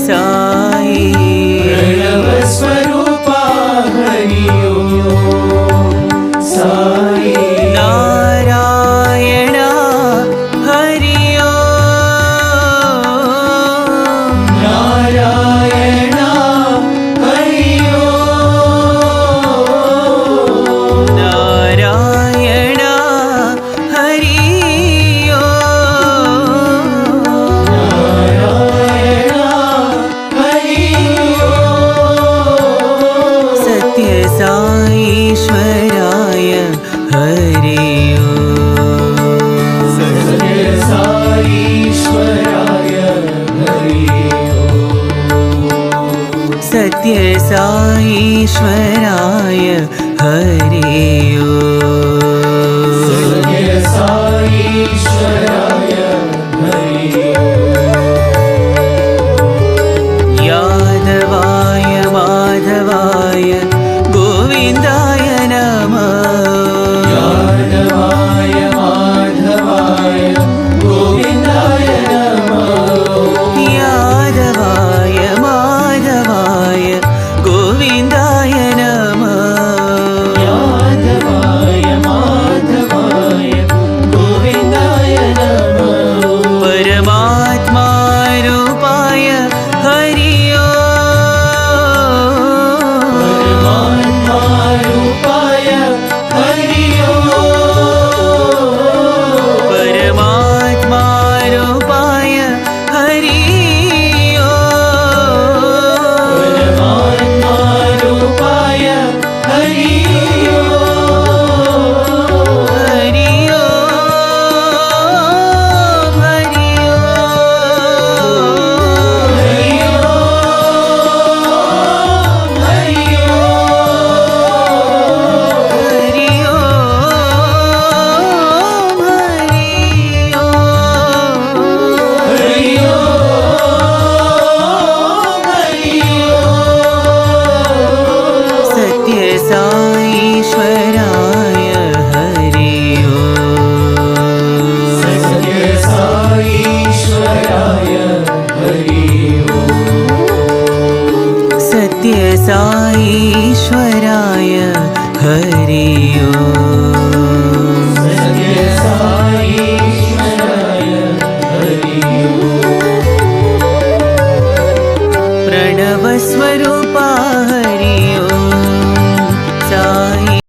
साई प्रणवस्वरूपा हरि ओम साई नारायण हरि ओम नारायण हरि ओम नारायण हरि ओम नारायण हरि ओम सत्य साईश्वराय हरि ओम सत्य साईश्वराय हरि ओम सत्य साईश्वराय हरि ओम सत्य साईश्वराय हरि ओम यादवाय माधवाय गोविन्दाय